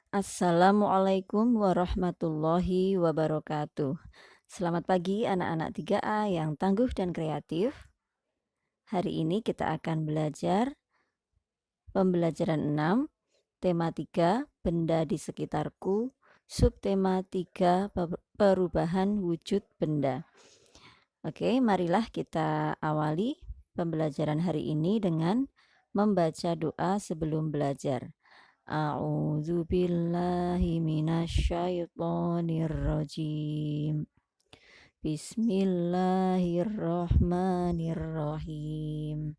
Assalamualaikum warahmatullahi wabarakatuh. Selamat pagi anak-anak 3A yang tangguh dan kreatif. Hari ini kita akan belajar pembelajaran 6, tema 3, benda di sekitarku, subtema 3, perubahan wujud benda. Oke, marilah kita awali pembelajaran hari ini dengan membaca doa sebelum belajar. A'udzu billahi minasyaitonir rajim. Bismillahirrahmanirrahim.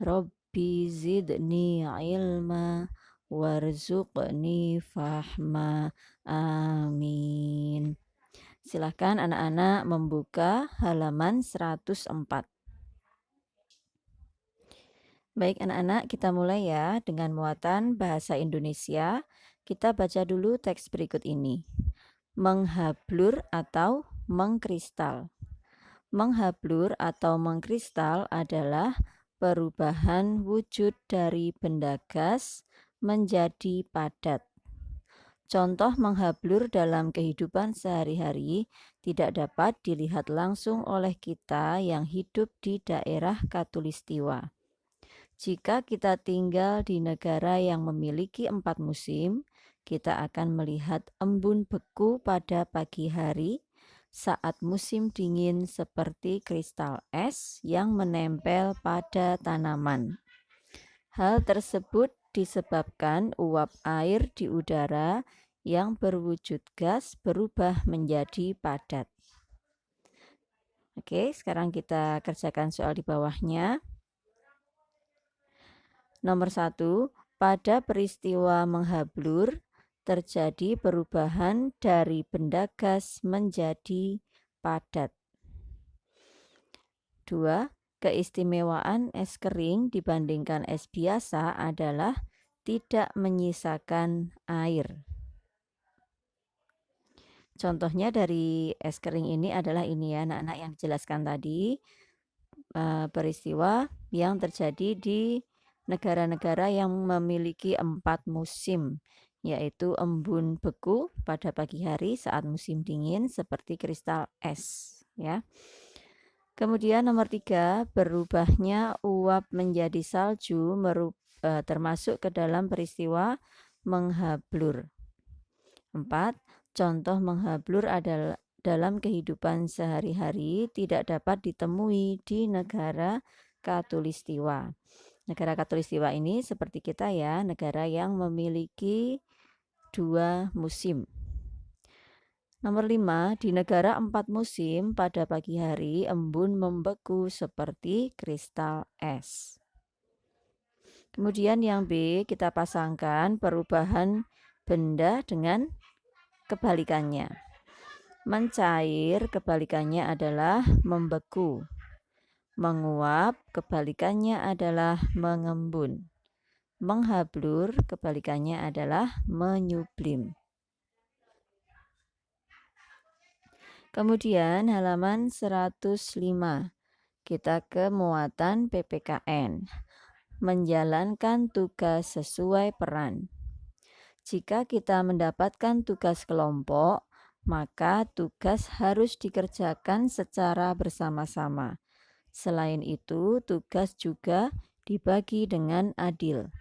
Rabbi zidni ilma warzuqni fahma. Amin. Silahkan anak-anak membuka halaman 104. Baik anak-anak, kita mulai ya dengan muatan bahasa Indonesia. Kita baca dulu teks berikut ini. Menghablur atau mengkristal. Menghablur atau mengkristal adalah perubahan wujud dari benda gas menjadi padat. Contoh menghablur dalam kehidupan sehari-hari tidak dapat dilihat langsung oleh kita yang hidup di daerah Katulistiwa. Jika kita tinggal di negara yang memiliki 4 musim, kita akan melihat embun beku pada pagi hari saat musim dingin seperti kristal es yang menempel pada tanaman. Hal tersebut disebabkan uap air di udara yang berwujud gas berubah menjadi padat. Oke, sekarang kita kerjakan soal di bawahnya. Nomor 1, pada peristiwa menghablur terjadi perubahan dari benda gas menjadi padat. 2, keistimewaan es kering dibandingkan es biasa adalah tidak menyisakan air. Contohnya dari es kering ini adalah ini ya anak-anak yang dijelaskan tadi, peristiwa yang terjadi di negara-negara yang memiliki 4 musim, yaitu embun beku pada pagi hari saat musim dingin seperti kristal es ya. Kemudian nomor 3, berubahnya uap menjadi salju termasuk ke dalam peristiwa menghablur. 4, contoh menghablur adalah dalam kehidupan sehari-hari tidak dapat ditemui di negara Katulistiwa. Negara Katulistiwa ini seperti kita ya, negara yang memiliki 2 musim. Nomor 5, di negara 4 musim pada pagi hari embun membeku seperti kristal es. Kemudian yang B, kita pasangkan perubahan benda dengan kebalikannya. Mencair kebalikannya adalah membeku. Menguap kebalikannya adalah mengembun. Menghablur kebalikannya adalah menyublim. Kemudian halaman 105. Kita ke muatan PPKN. Menjalankan tugas sesuai peran. Jika kita mendapatkan tugas kelompok, maka tugas harus dikerjakan secara bersama-sama. Selain itu, tugas juga dibagi dengan adil.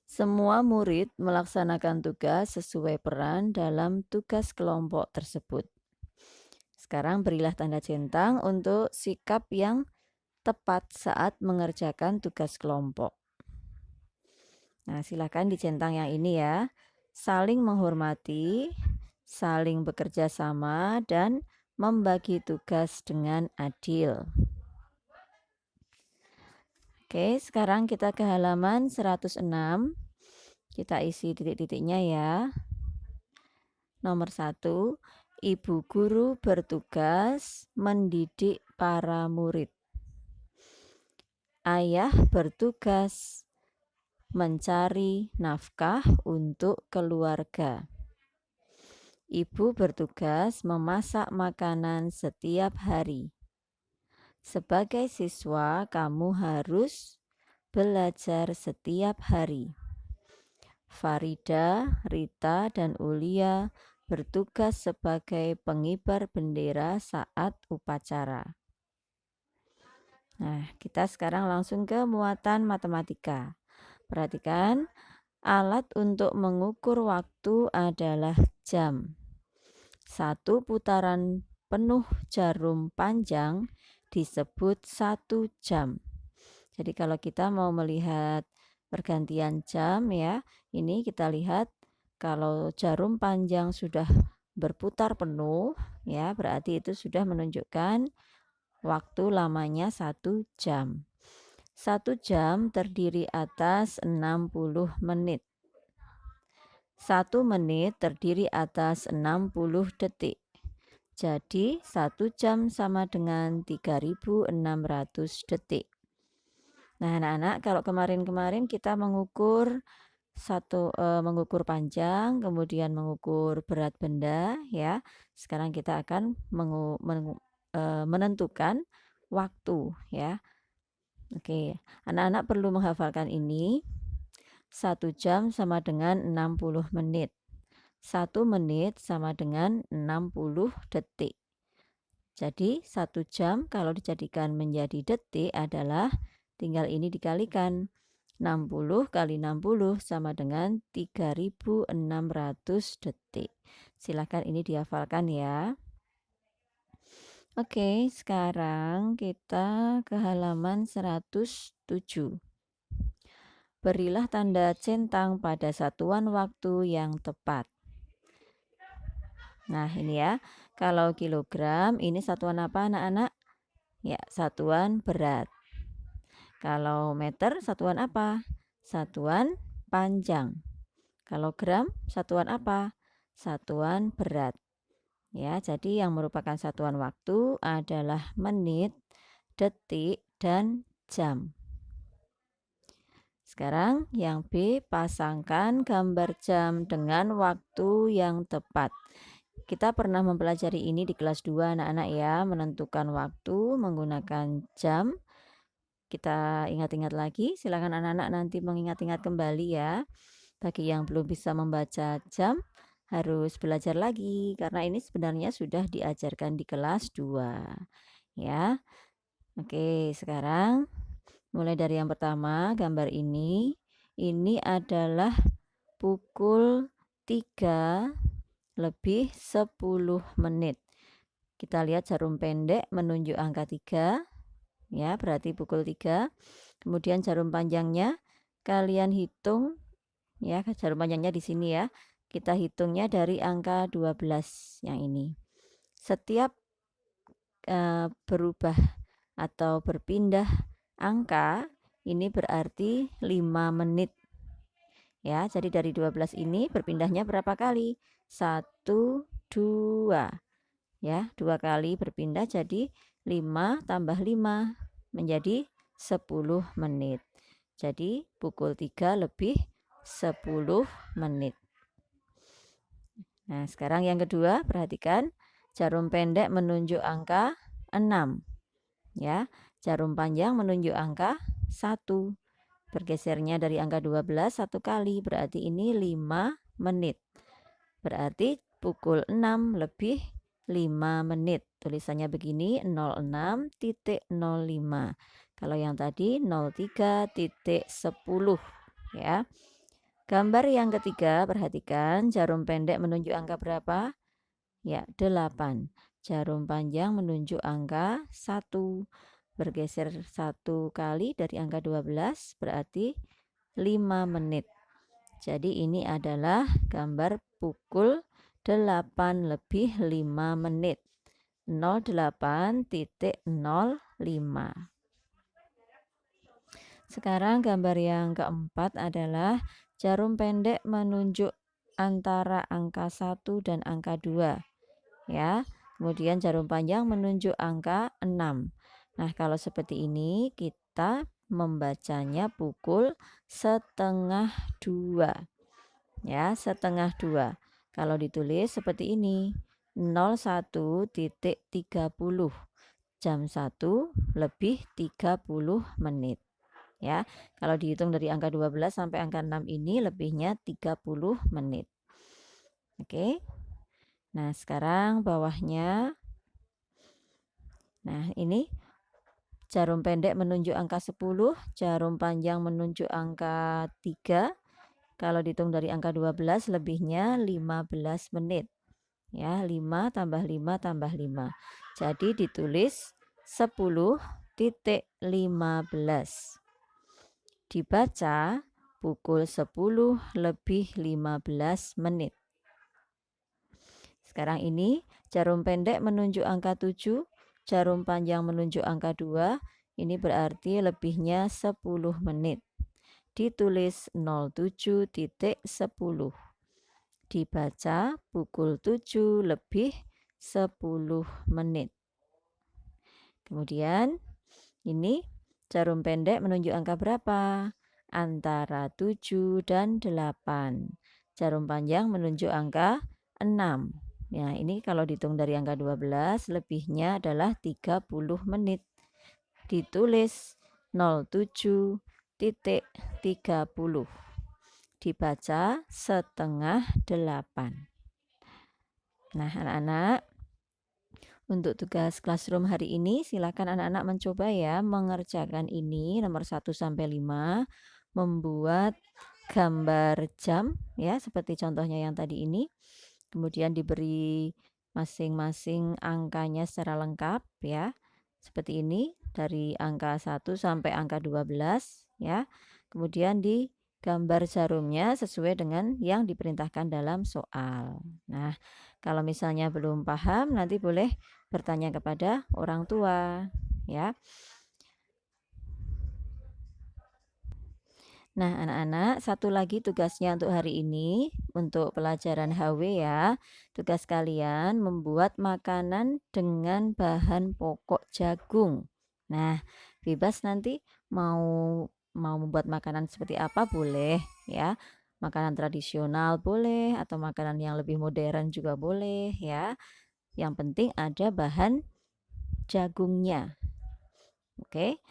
Semua murid melaksanakan tugas sesuai peran dalam tugas kelompok tersebut. Sekarang berilah tanda centang untuk sikap yang tepat saat mengerjakan tugas kelompok. Nah, silakan dicentang yang ini ya. Saling menghormati, saling bekerja sama, dan membagi tugas dengan adil. Oke, sekarang kita ke halaman 106. Kita isi titik-titiknya ya. Nomor 1, ibu guru bertugas mendidik para murid. Ayah bertugas mencari nafkah untuk keluarga. Ibu bertugas memasak makanan setiap hari. Sebagai siswa, kamu harus belajar setiap hari. Farida, Rita, dan Ulia bertugas sebagai pengibar bendera saat upacara. Nah, kita sekarang langsung ke muatan matematika. Perhatikan, alat untuk mengukur waktu adalah jam. Satu putaran penuh jarum panjang disebut 1 jam. Jadi kalau kita mau melihat pergantian jam ya, ini kita lihat kalau jarum panjang sudah berputar penuh ya, berarti itu sudah menunjukkan waktu lamanya 1 jam. 1 jam terdiri atas 60 menit. 1 menit terdiri atas 60 detik. Jadi 1 jam sama dengan 3.600 detik. Nah anak-anak, kalau kemarin-kemarin kita mengukur mengukur panjang, kemudian mengukur berat benda ya. Sekarang kita akan menentukan waktu ya. Oke, anak-anak perlu menghafalkan ini. 1 jam sama dengan 60 menit. 1 menit sama dengan 60 detik. Jadi 1 jam kalau dijadikan menjadi detik adalah tinggal ini dikalikan. 60 kali 60 sama dengan 3.600 detik. Silakan ini dihafalkan ya. Oke, sekarang kita ke halaman 107. Berilah tanda centang pada satuan waktu yang tepat. Nah, ini ya. Kalau kilogram, ini satuan apa anak-anak? Ya, satuan berat. Kalau meter, satuan apa? Satuan panjang. Kalau gram, satuan apa? Satuan berat. Ya, jadi yang merupakan satuan waktu adalah menit, detik, dan jam. Sekarang yang B, pasangkan gambar jam dengan waktu yang tepat. Kita pernah mempelajari ini di kelas 2 anak-anak ya, menentukan waktu menggunakan jam. Kita ingat-ingat lagi, silakan anak-anak nanti mengingat-ingat kembali ya. Bagi yang belum bisa membaca jam, harus belajar lagi karena ini sebenarnya sudah diajarkan di kelas 2 ya. Oke, sekarang mulai dari yang pertama, gambar ini adalah pukul 3 lebih 10 menit. Kita lihat jarum pendek menunjuk angka 3 ya, berarti pukul 3. Kemudian jarum panjangnya kalian hitung ya, jarum panjangnya di sini ya. Kita hitungnya dari angka 12 yang ini. Setiap berubah atau berpindah angka ini berarti 5 menit. Ya, jadi dari 12 ini berpindahnya berapa kali? 1, 2. Ya, 2 kali berpindah jadi 5 tambah 5 menjadi 10 menit. Jadi pukul 3 lebih 10 menit. Nah, sekarang yang kedua, perhatikan jarum pendek menunjuk angka 6. Ya, jarum panjang menunjuk angka 1. Bergesernya dari angka 12 1 kali, berarti ini 5 menit. Berarti pukul 6 lebih 5 menit. Tulisannya begini, 06.05. Kalau yang tadi 03.10 ya. Gambar yang ketiga, perhatikan jarum pendek menunjuk angka berapa? Ya, 8. Jarum panjang menunjuk angka 1. Bergeser 1 kali dari angka 12 berarti 5 menit. Jadi ini adalah gambar pukul 8 lebih 5 menit. 08.05. Sekarang gambar yang keempat adalah jarum pendek menunjuk antara angka 1 dan angka 2. Ya. Kemudian jarum panjang menunjuk angka 6. Nah, kalau seperti ini kita membacanya pukul 1:30. Ya, 1:30. Kalau ditulis seperti ini, 01.30. Jam 1 lebih 30 menit. ya. Kalau dihitung dari angka 12 sampai angka 6 ini lebihnya 30 menit. Oke. Nah, sekarang bawahnya. Nah, ini jarum pendek menunjuk angka 10, jarum panjang menunjuk angka 3. Kalau dihitung dari angka 12 lebihnya 15 menit. Ya, 5 tambah 5 tambah 5. Jadi ditulis 10.15. Dibaca pukul 10 lebih 15 menit. Sekarang ini jarum pendek menunjuk angka 7, jarum panjang menunjuk angka 2. Ini berarti lebihnya 10 menit. Ditulis 07.10. Dibaca pukul 7 lebih 10 menit. Kemudian ini jarum pendek menunjuk angka berapa? Antara 7 dan 8. Jarum panjang menunjuk angka 6. Ya, ini kalau dihitung dari angka 12 lebihnya adalah 30 menit. Ditulis 07.30. Dibaca setengah 8. Nah, anak-anak, untuk tugas classroom hari ini silakan anak-anak mencoba ya mengerjakan ini nomor 1 sampai 5, membuat gambar jam ya seperti contohnya yang tadi ini. Kemudian diberi masing-masing angkanya secara lengkap ya. Seperti ini dari angka 1 sampai angka 12 ya. Kemudian digambar jarumnya sesuai dengan yang diperintahkan dalam soal. Nah, kalau misalnya belum paham nanti boleh bertanya kepada orang tua ya. Nah, anak-anak, satu lagi tugasnya untuk hari ini, untuk pelajaran HW ya. Tugas kalian membuat makanan dengan bahan pokok jagung. Nah, bebas nanti mau membuat makanan seperti apa boleh ya. Makanan tradisional boleh atau makanan yang lebih modern juga boleh ya. Yang penting ada bahan jagungnya. Oke.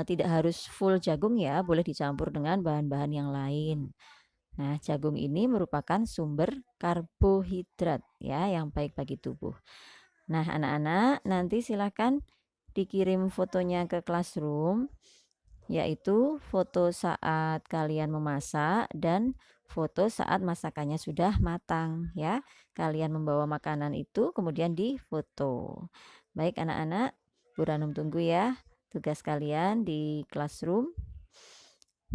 Tidak harus full jagung ya, boleh dicampur dengan bahan-bahan yang lain. Nah, jagung ini merupakan sumber karbohidrat ya yang baik bagi tubuh. Nah, anak-anak nanti silakan dikirim fotonya ke classroom, yaitu foto saat kalian memasak dan foto saat masakannya sudah matang ya. Kalian membawa makanan itu kemudian difoto. Baik anak-anak, Bu Ranum tunggu ya tugas kalian di classroom.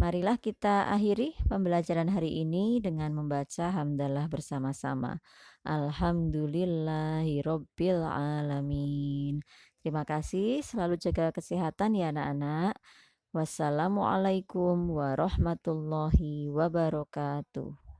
Marilah kita akhiri pembelajaran hari ini dengan membaca hamdalah bersama-sama. Alhamdulillahirabbil alamin. Terima kasih, selalu jaga kesehatan ya anak-anak. Wassalamualaikum warahmatullahi wabarakatuh.